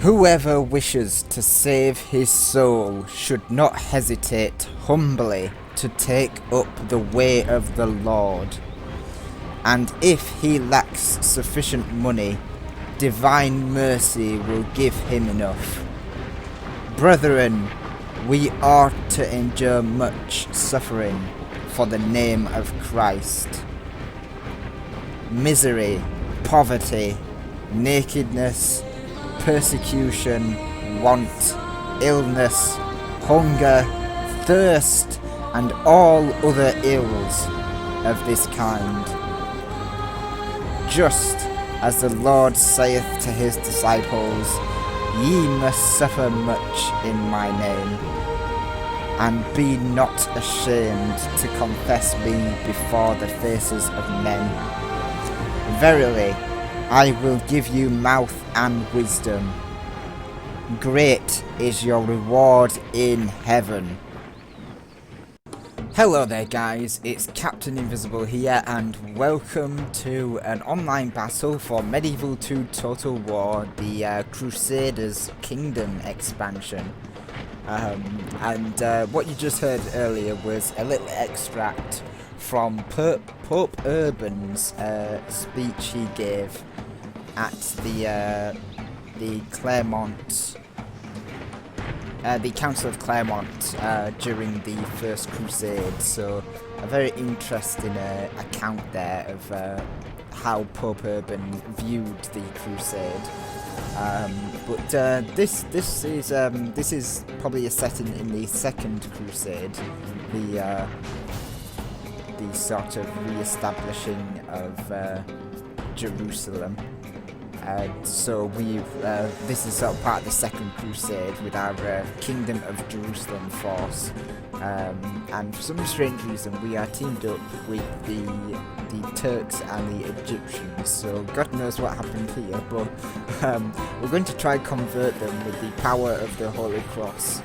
Whoever wishes to save his soul should not hesitate humbly to take up the way of the Lord. And if he lacks sufficient money, divine mercy will give him enough. Brethren, we are to endure much suffering for the name of Christ. Misery, poverty, nakedness, persecution, want, illness, hunger, thirst, and all other ills of this kind. Just as the Lord saith to his disciples, ye must suffer much in my name, and be not ashamed to confess me before the faces of men. Verily, I will give you mouth and wisdom. Great is your reward in heaven. Hello there guys, it's Captain Invisible here and welcome to an online battle for Medieval 2 Total War, the Crusaders Kingdom expansion. What you just heard earlier was a little extract from Pope Urban's speech he gave at the Clermont, the Council of Clermont during the First Crusade. So a very interesting account there of how Pope Urban viewed the Crusade. This is probably a setting in the Second Crusade, the sort of re-establishing of Jerusalem. So this is sort of part of the Second Crusade with our Kingdom of Jerusalem force, and for some strange reason we are teamed up with the Turks and the Egyptians. So God knows what happened here, but we're going to try and convert them with the power of the Holy Cross.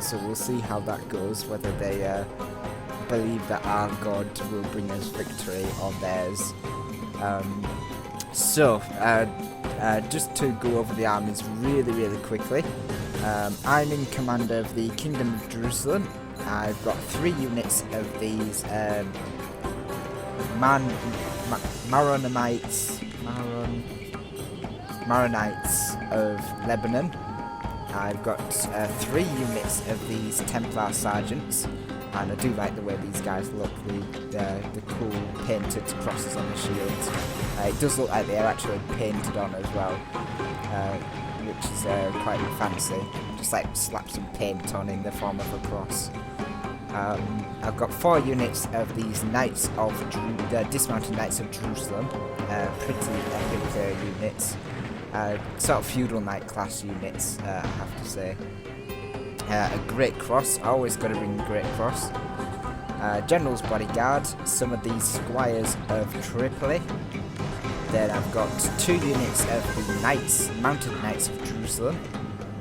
So we'll see how that goes, whether they believe that our God will bring us victory or theirs. Just to go over the armies really quickly. I'm in command of the Kingdom of Jerusalem. I've got 3 units of these Maronites of Lebanon. I've got 3 units of these Templar sergeants, and I do like the way these guys look, the cool painted crosses on the shields. It does look like they're actually painted on as well, which is quite fancy. Just like slap some paint on in the form of a cross. I've got 4 units of these dismounted Knights of Jerusalem, pretty epic units. Sort of feudal knight class units, I have to say. A Great Cross, always got to bring Great Cross. General's Bodyguard, some of these Squires of Tripoli. Then I've got 2 units of the Mounted Knights of Jerusalem,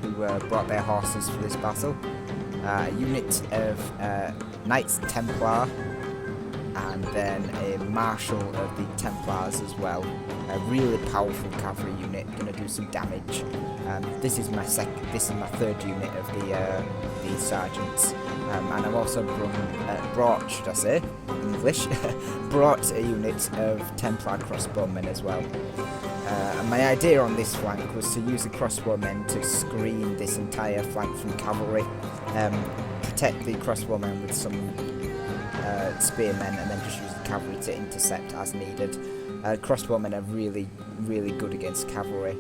who brought their horses for this battle. A unit of Knights Templar, and then a Marshal of the Templars as well. A really powerful cavalry unit, going to do some damage. This is my 3rd unit of the sergeants, and I've also brought a unit of Templar crossbowmen as well. And my idea on this flank was to use the crossbowmen to screen this entire flank from cavalry, protect the crossbowmen with some spearmen, and then just use the cavalry to intercept as needed. Crossbowmen are really good against cavalry.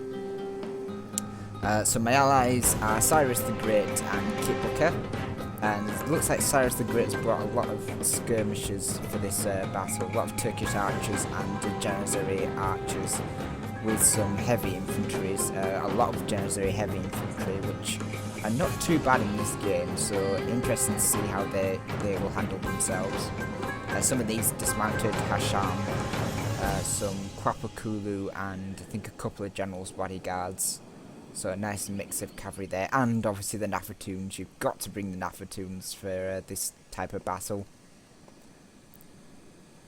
So my allies are Cyrus the Great and Kitbuqa, and it looks like Cyrus the Great's brought a lot of skirmishers for this battle, a lot of Turkish archers and Janissary archers with some heavy infantry, a lot of Janissary heavy infantry, which are not too bad in this game, so interesting to see how they will handle themselves. Some of these dismounted Hasham, some Kwapakulu, and I think a couple of General's Bodyguards. So a nice mix of cavalry there, and obviously the Nafatoons. You've got to bring the Nafatoons for this type of battle.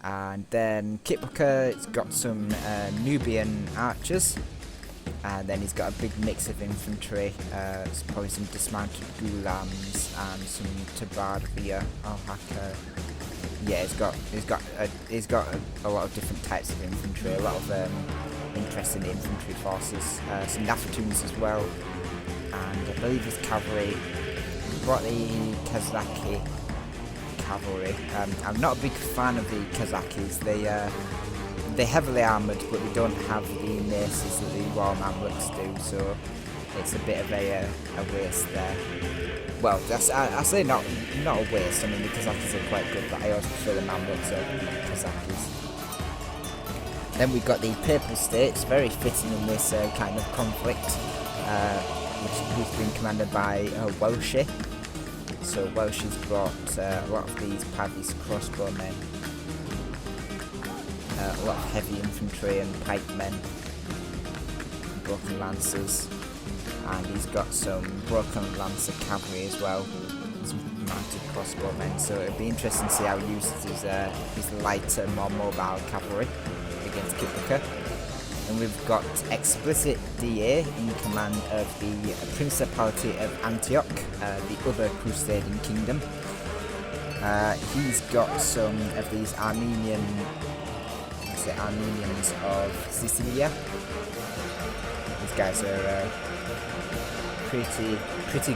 And then Kitbuqa, it's got some Nubian archers, And then he's got a big mix of infantry, probably some dismounted gulams and some Tabarvia, Alhaka. Yeah, he's got a lot of different types of infantry, a lot of interesting infantry forces, some Nafatuns as well, and I believe his cavalry. He brought the Kazaki cavalry. I'm not a big fan of the Kazakis. They're heavily armoured, but they don't have the maces that the Royal Mamluks do, so it's a bit of a waste there. Well, I say not a waste. I mean, the Kazakis are quite good, but I also prefer the Mamluks over the Kazakis. Then we've got the Papal States, very fitting in this kind of conflict, who's been commanded by Welshy. So Welshy's brought a lot of these Pavis crossbowmen, a lot of heavy infantry and pikemen, broken lancers, and he's got some broken lancer cavalry as well, some mounted crossbowmen. So it'll be interesting to see how he uses his lighter, more mobile cavalry against Kitbuqa. And we've got Explicit.D.A in command of the Principality of Antioch, the other Crusading kingdom. He's got some of these Armenians of Sicilia. These guys are pretty gritty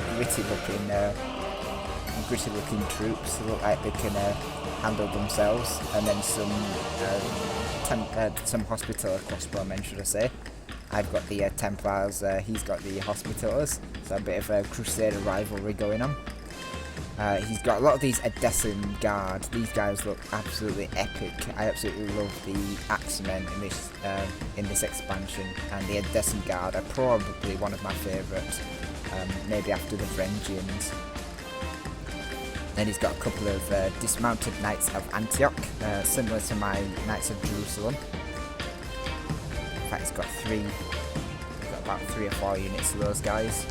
looking troops. They look like they can handle themselves. And then some Hospitaller crossbowmen, should I say. I've got the Templars, he's got the Hospitallers, so a bit of a Crusader rivalry going on. He's got a lot of these Edessan Guard. These guys look absolutely epic. I absolutely love the Axemen in this expansion, and the Edessan Guard are probably one of my favourites, maybe after the Varangians. Then he's got a couple of dismounted Knights of Antioch, similar to my Knights of Jerusalem. In fact, he's got about 3 or 4 units of those guys.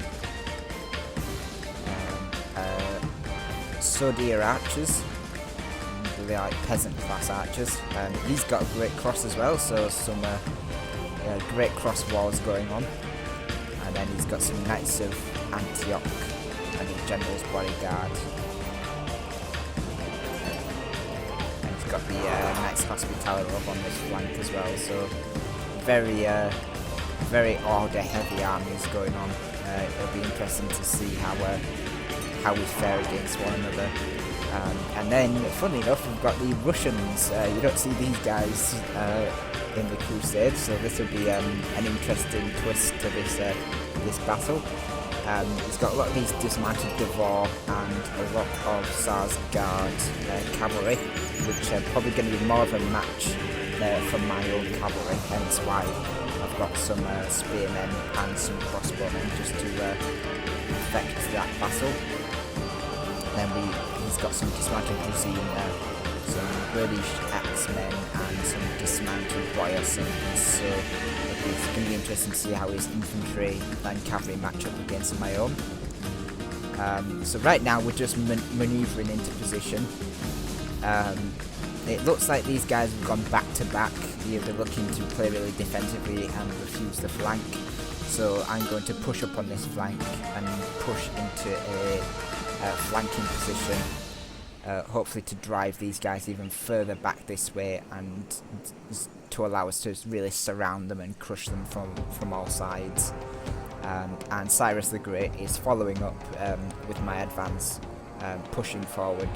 Sodir archers, they're like peasant class archers. He's got a great cross as well, so some great cross wars going on. And then he's got some Knights of Antioch and the General's Bodyguard. And he's got the Knights Hospitaller up on this flank as well, so very order heavy armies going on. It'll be interesting to see how we fare against one another. And then, funny enough, we've got the Russians. You don't see these guys in the Crusades, so this will be an interesting twist to this battle. He's got a lot of these dismounted Devor and a lot of Tsar's Guard cavalry, which are probably going to be more of a match for my own cavalry, hence why I've got some spearmen and some crossbowmen just to affect that battle. Then he's got some dismounted Ruzine, some British axemen and some dismounted Boyarsons, so it's going to be interesting to see how his infantry and cavalry match up against my own. So right now we're just manoeuvring into position. It looks like these guys have gone back to back. They're looking to play really defensively and refuse the flank. So I'm going to push up on this flank and push into a flanking position, hopefully to drive these guys even further back this way and to allow us to really surround them and crush them from all sides. And Cyrus the Great is following up with my advance, pushing forward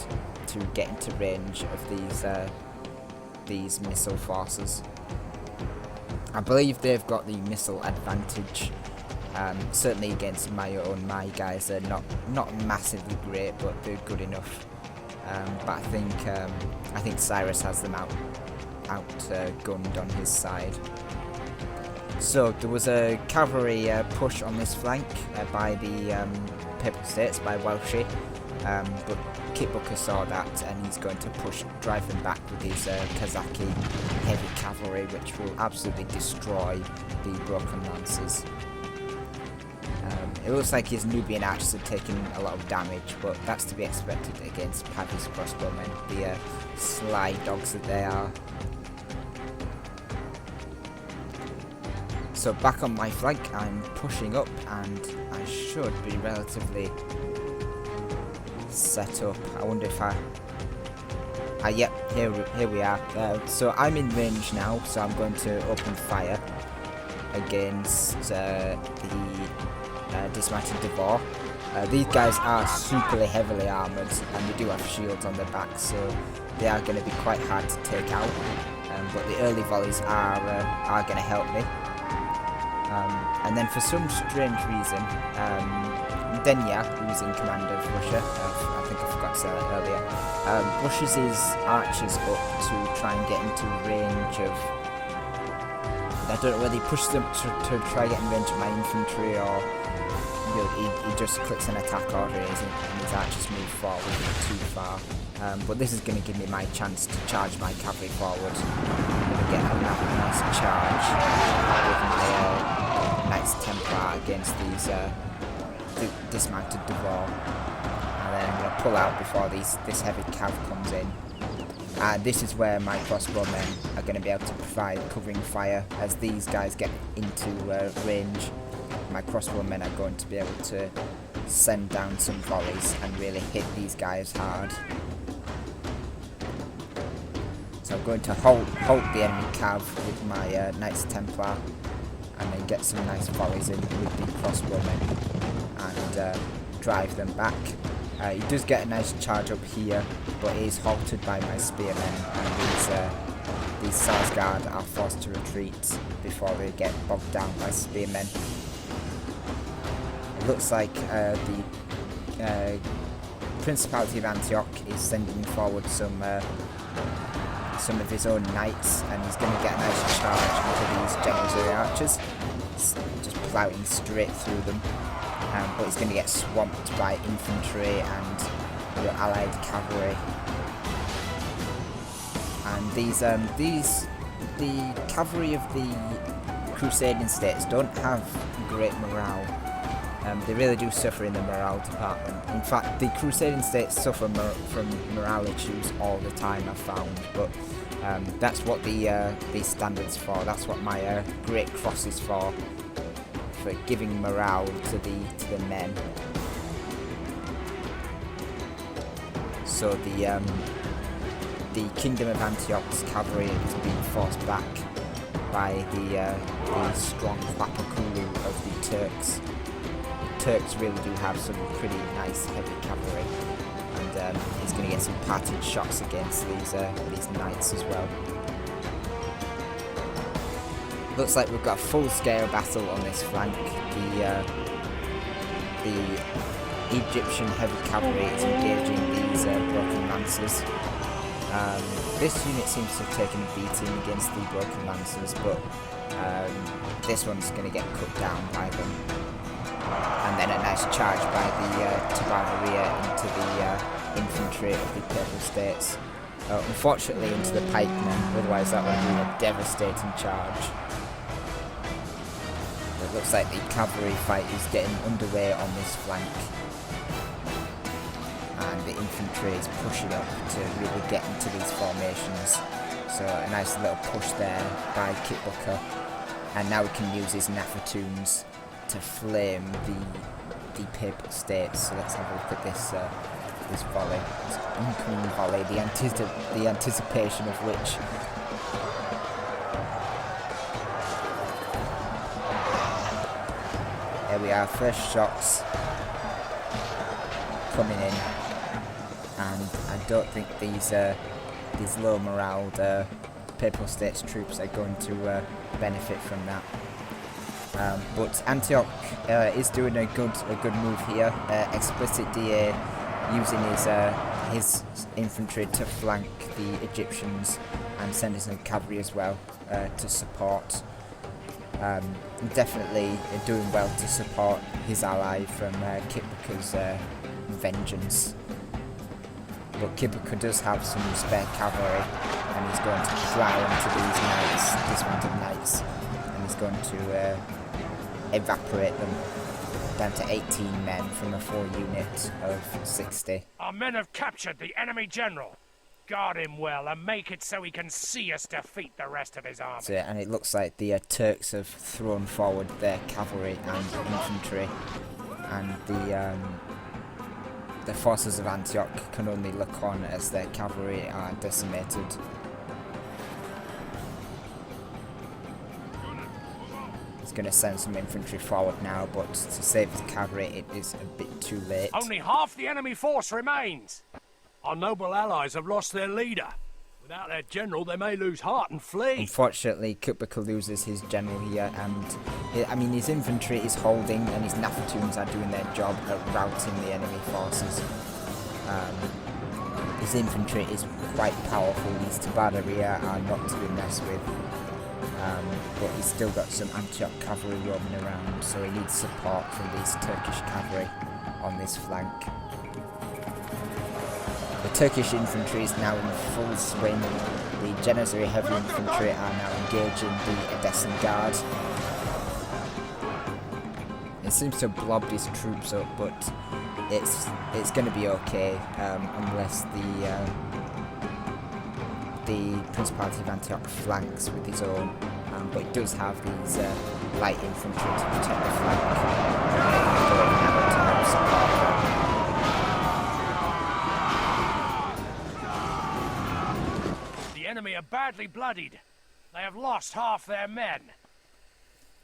to get into range of these missile forces. I believe they've got the missile advantage. Certainly against my own, my guys are not massively great, but they're good enough. But I think Cyrus has them outgunned on his side. So there was a cavalry push on this flank by the Papal States, by Welshy, but Kitbuqa saw that and he's going to drive them back with his Kazaki heavy cavalry, which will absolutely destroy the broken lancers. It looks like his Nubian archers are taking a lot of damage, but that's to be expected against Pavis crossbowmen, the sly dogs that they are. So back on my flank, I'm pushing up, and I should be relatively set up. I wonder if yep, here we are. So I'm in range now, so I'm going to open fire against the dismounted Devar. These guys are super heavily armoured, and they do have shields on their backs, so they are going to be quite hard to take out. But the early volleys are going to help me. And then for some strange reason, Denyia, who's in command of Russia, I think I forgot to say that earlier, pushes his archers up to try and get into range of... I don't know whether he pushes them to try and get in range of my infantry, or he just clicks an attack order and his archers move forward too far. But this is going to give me my chance to charge my cavalry forward. I'm going to get a nice charge with my Knights Templar against these dismounted Devar, and then I'm going to pull out before this heavy cav comes in. And this is where my crossbowmen are going to be able to provide covering fire. As these guys get into range, my crossbowmen are going to be able to send down some volleys and really hit these guys hard. So I'm going to halt the enemy cav with my Knights Templar, and then get some nice volleys in with the crossbowmen and drive them back. He does get a nice charge up here, but he is halted by my spearmen, and these Sarsgaard are forced to retreat before they get bogged down by spearmen. It looks like the Principality of Antioch is sending forward some of his own knights, and he's going to get a nice charge into these Janissary archers, just ploughing straight through them. But he's going to get swamped by infantry and the allied cavalry. And the cavalry of the Crusading states don't have great morale. They really do suffer in the morale department. In fact, the Crusading states suffer from morale issues all the time, I've found. But that's what the standards for. That's what my Great Cross is for giving morale to the men. So the Kingdom of Antioch's cavalry is being forced back by the strong Papakulu of the Turks. The Turks really do have some pretty nice heavy cavalry, and he's going to get some parted shots against these knights as well. Looks like we've got a full-scale battle on this flank. The Egyptian heavy cavalry is engaging these broken lancers. This unit seems to have taken a beating against the broken lancers, but this one's going to get cut down by them. And then a nice charge by the Tabararia into the infantry of the Papal States. Unfortunately into the pikemen, otherwise that would have been a devastating charge. It looks like the cavalry fight is getting underway on this flank, and the infantry is pushing up to really get into these formations. So a nice little push there by Kitbuqa, and now we can use his Nafatoons to flame the Papal States. So let's have a look at this volley, this incoming volley, the anticipation of which. There we are, first shots coming in, and I don't think these low moraled Papal States troops are going to benefit from that. But Antioch is doing a good move here. Explicit.D.A using his infantry to flank the Egyptians and sending some cavalry as well to support. Definitely doing well to support his ally from Kitbuqa's vengeance. But Kitbuqa does have some spare cavalry, and he's going to fly onto these knights, dismounted knights, and he's going to evaporate them down to 18 men from a full unit of 60. Our men have captured the enemy general. Guard him well and make it so he can see us defeat the rest of his army. So, and it looks like the Turks have thrown forward their cavalry and infantry, and the forces of Antioch can only look on as their cavalry are decimated. He's going to send some infantry forward now, but to save his cavalry it is a bit too late. Only half the enemy force remains. Our noble allies have lost their leader. Without their general, they may lose heart and flee. Unfortunately, Kitbuqa loses his general here, and I mean his infantry is holding, and his Nathatoons are doing their job at routing the enemy forces. His infantry is quite powerful. These Tabadaria are not to be messed with, but he's still got some Antioch cavalry roaming around, so he needs support from these Turkish cavalry on this flank. The Turkish infantry is now in full swing. The Janissary heavy infantry are now engaging the Edessan Guard. It seems to have blobbed his troops up, but it's going to be okay unless the Principality of Antioch flanks with his own. But it does have these light infantry to protect the flank. The enemy are badly bloodied. They have lost half their men.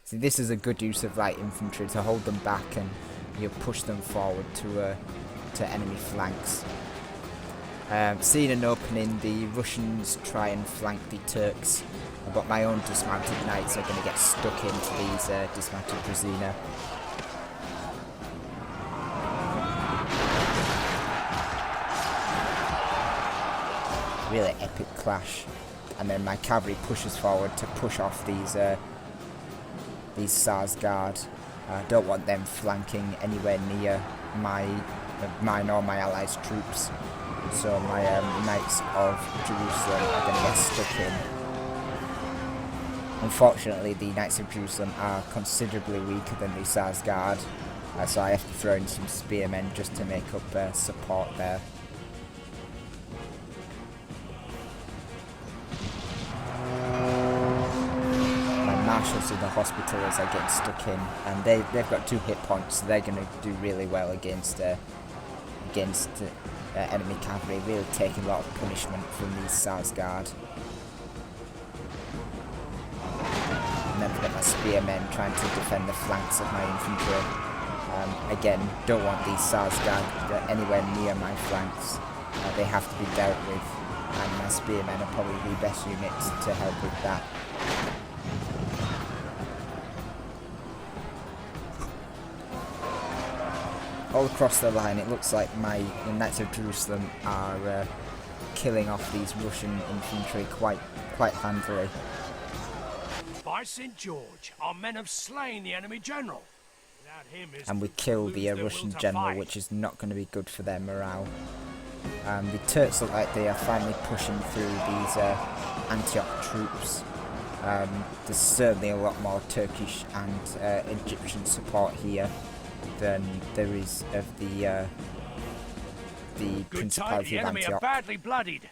See, this is a good use of light infantry to hold them back and push them forward to enemy flanks. Seeing an opening, the Russians try and flank the Turks, but my own dismounted knights are going to get stuck into these dismounted Dracaena. Really epic clash, and then my cavalry pushes forward to push off these Tsar's Guard. I don't want them flanking anywhere near mine or my allies' troops, so my Knights of Jerusalem are going to get stuck in. Unfortunately, the Knights of Jerusalem are considerably weaker than the Tsar's Guard, so I have to throw in some spearmen just to make up support there. Marshals of the Hospitallers are getting stuck in, and they've got 2 hit points, so they're going to do really well against enemy cavalry, really taking a lot of punishment from these Tsar's Guard. And then I've got my spearmen trying to defend the flanks of my infantry. Again, don't want these Tsar's Guard anywhere near my flanks. They have to be dealt with, and my spearmen are probably the best units to help with that. All across the line, it looks like the Knights of Jerusalem are killing off these Russian infantry quite handily. By St. George, our men have slain the enemy general. Without him, and we kill the Russian general, which is not going to be good for their morale. The Turks look like they are finally pushing through these Antioch troops. There's certainly a lot more Turkish and Egyptian support here than there is of the Principality of Antioch. Are badly bloodied.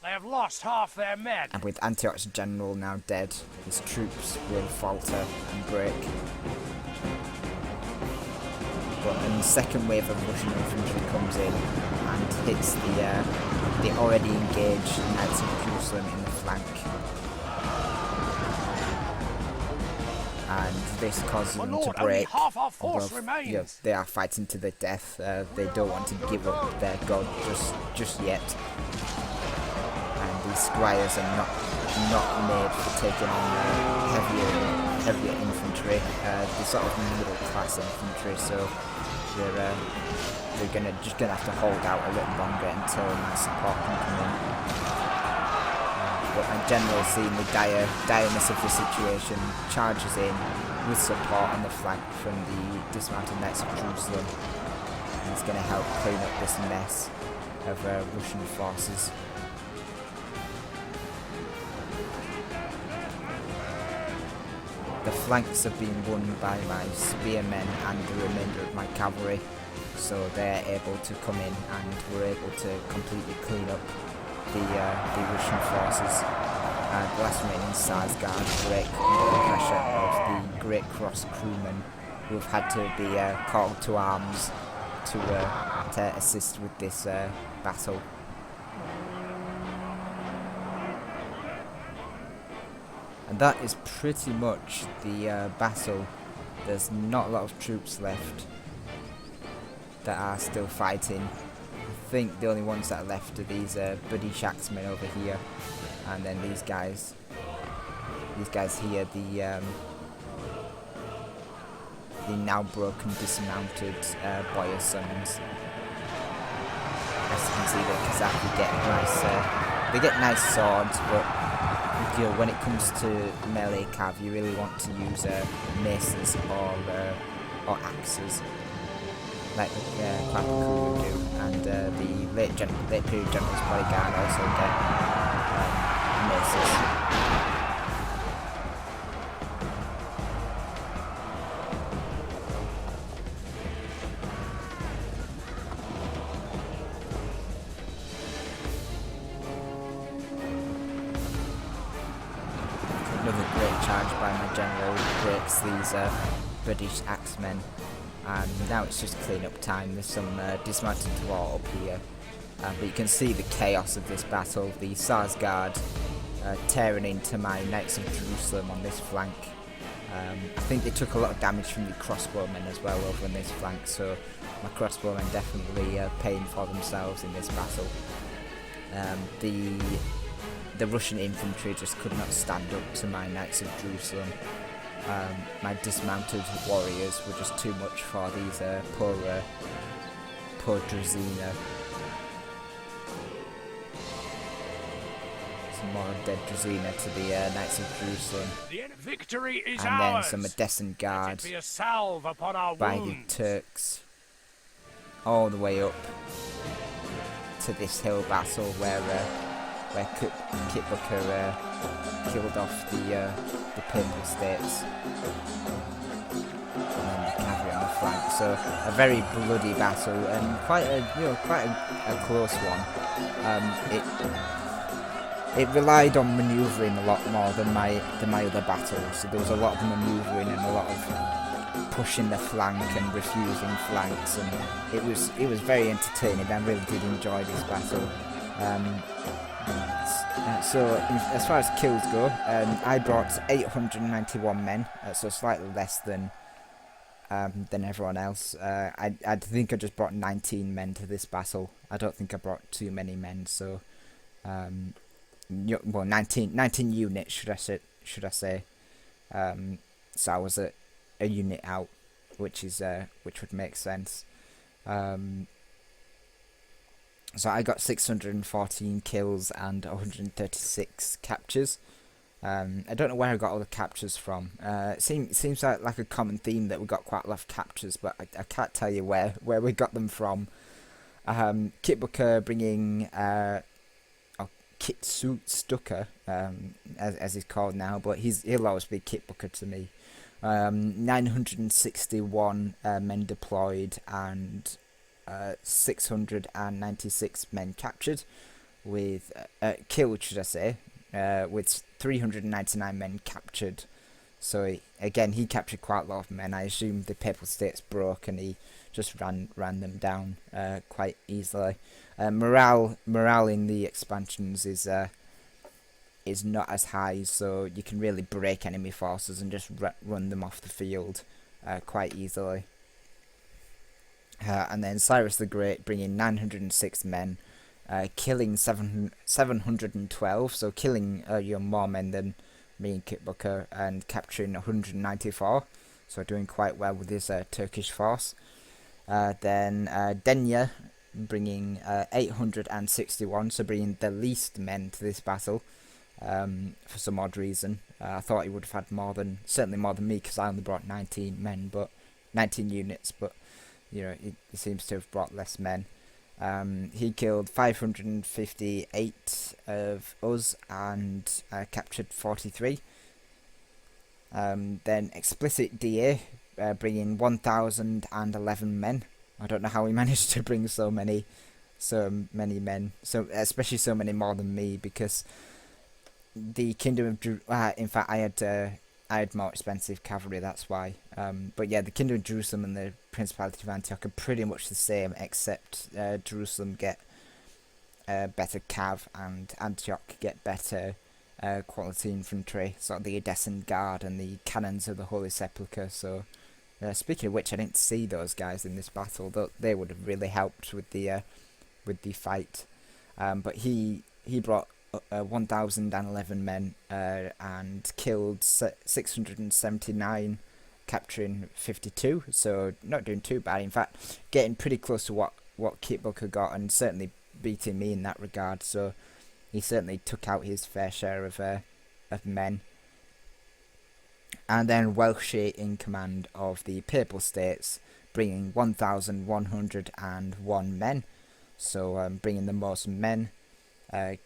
They have lost half their men. And with Antioch's general now dead, his troops will falter and break. But then the second wave of Russian infantry comes in and hits the already engaged Knights of Jerusalem in the flank. And this causes them to break. Half our force remains. They are fighting to the death. They don't want to give up their god just yet. And these squires are not made for taking on heavier infantry. They're sort of middle class infantry, so they're just gonna have to hold out a little longer until my support can come in. But my general, seeing the direness of the situation, charges in with support on the flank from the dismounted Knights of Jerusalem, and he's going to help clean up this mess of Russian forces. The flanks have been won by my spearmen and the remainder of my cavalry, so they're able to come in, and we're able to completely clean up the Russian forces. The last remaining Tsar's guard break under the pressure of the Great Cross crewmen, who have had to be called to arms to assist with this battle. And that is pretty much the battle. There's not a lot of troops left that are still fighting. I think the only ones that are left are these British axemen over here, and then these guys here, the now broken, dismounted boyar sons. As you can see, the Kazaki they get nice swords, but when it comes to melee cav, you really want to use maces or axes, like the Papal do, and the late period general's bodyguard also get maces. Another great charge by my general breaks these British axemen, and now it's just clean up time. There's some dismounted dwarf up here, but you can see the chaos of this battle. The Tsar's guard tearing into my Knights of Jerusalem on this flank. I think they took a lot of damage from the crossbowmen as well over on this flank, so my crossbowmen definitely paying for themselves in this battle. The Russian infantry just could not stand up to my Knights of Jerusalem. My dismounted warriors were just too much for these poor Drazeena. Some more dead Drazeena to the Knights of Jerusalem. The victory is and ours. Then some Odessan guard Be a salve upon our by wounds. the Turks, all the way up to this hill battle where Kitbuqa killed off the Papal States, and then the cavalry on the flank. So a very bloody battle, and quite a close one. It relied on manoeuvring a lot more than my other battles. So there was a lot of manoeuvring and a lot of pushing the flank and refusing flanks, and it was very entertaining. I really did enjoy this battle. As far as kills go, I brought 891 men, so slightly less than everyone else. I think I just brought 19 men to this battle. I don't think I brought too many men, so 19 units should I say. So I was a unit out, which would make sense. So I got 614 kills and 136 captures. I don't know where I got all the captures from. It seems like a common theme that we got quite a lot of captures, but I can't tell you where we got them from. Kitbuqa bringing Kitstuka, as he's called now, but he'll always be Kitbuqa to me. 961 men deployed and 696 men captured, with killed, should I say, with 399 men captured. So again, he captured quite a lot of men. I assume the Papal States broke and he just ran them down quite easily. Morale in the expansions is not as high, so you can really break enemy forces and just run them off the field quite easily. And then Cyrus the Great bringing 906 men, killing 712, so killing more men than me and Kitbuqa, and capturing 194, so doing quite well with his Turkish force. Then Denyia bringing 861, so bringing the least men to this battle, for some odd reason. I thought he would have had certainly more than me, because I only brought 19 units, but you know, he seems to have brought less men. He killed 558 of us and captured 43. Then Explicit.D.A bringing 1,011 men. I don't know how he managed to bring so many. so many men, so especially so many more than me, because the Kingdom of in fact I had more expensive cavalry, that's why. But yeah, the Kingdom of Jerusalem and the Principality of Antioch are pretty much the same, except Jerusalem get better cav and Antioch get better quality infantry, sort of the Edessan Guard and the cannons of the Holy Sepulchre. So speaking of which, I didn't see those guys in this battle, though they would have really helped with the fight. But he brought 1,011 men and killed 679, capturing 52. So not doing too bad. In fact, getting pretty close to what Kitbuqa got, and certainly beating me in that regard. So he certainly took out his fair share of men. And then Welshy in command of the Papal States, bringing 1,101 men. So bringing the most men,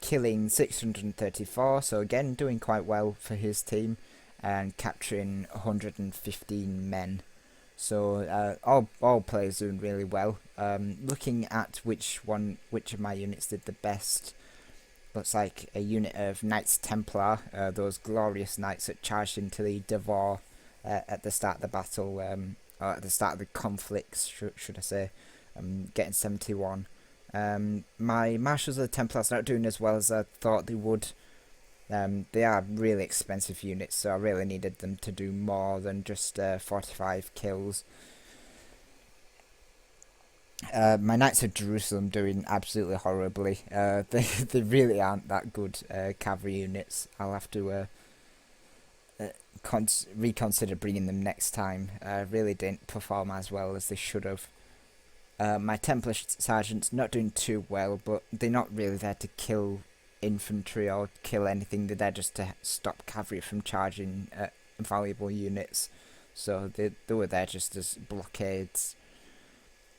killing 634. So again, doing quite well for his team, and capturing 115 men. So all players doing really well. Looking at which of my units did the best, looks like a unit of Knights Templar, those glorious knights that charged into the Devor at the start of the battle, or at the start of the conflicts, should I say, getting 71. My Marshals of the Templars not doing as well as I thought they would. They are really expensive units, so I really needed them to do more than just 45 kills. My Knights of Jerusalem doing absolutely horribly. They really aren't that good cavalry units. I'll have to reconsider bringing them next time. Really didn't perform as well as they should have. My Templar Sergeants not doing too well, but they're not really there to kill infantry or kill anything. They're there just to stop cavalry from charging valuable units. So they were there just as blockades.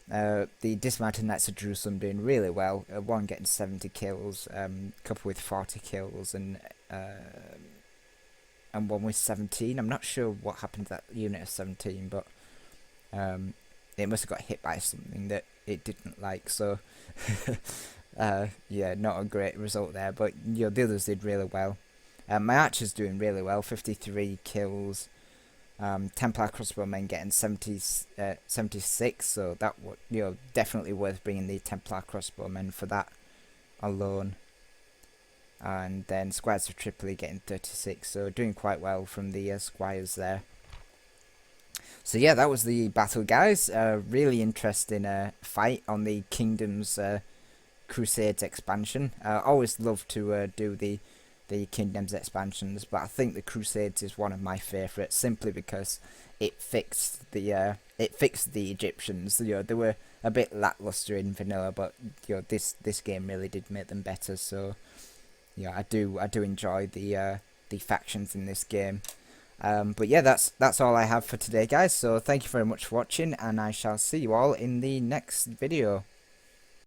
The Dismounted Knights of Jerusalem doing really well. One getting 70 kills, couple with 40 kills, and one with 17. I'm not sure what happened to that unit of 17, but it must have got hit by something that it didn't like. So yeah, not a great result there. But the others did really well. My archers doing really well, 53 kills. Templar crossbowmen getting 76, so that would definitely worth bringing the Templar crossbowmen for that alone. And then Squires of Tripoli getting 36, so doing quite well from the squires there. So yeah, that was the battle, guys. Really interesting fight on the Kingdoms Crusades expansion. Always love to do the Kingdoms expansions, but I think the Crusades is one of my favourites, simply because it fixed the Egyptians. They were a bit lackluster in vanilla, but this game really did make them better. So yeah, I do enjoy the factions in this game. But yeah, that's all I have for today, guys. So thank you very much for watching, and I shall see you all in the next video.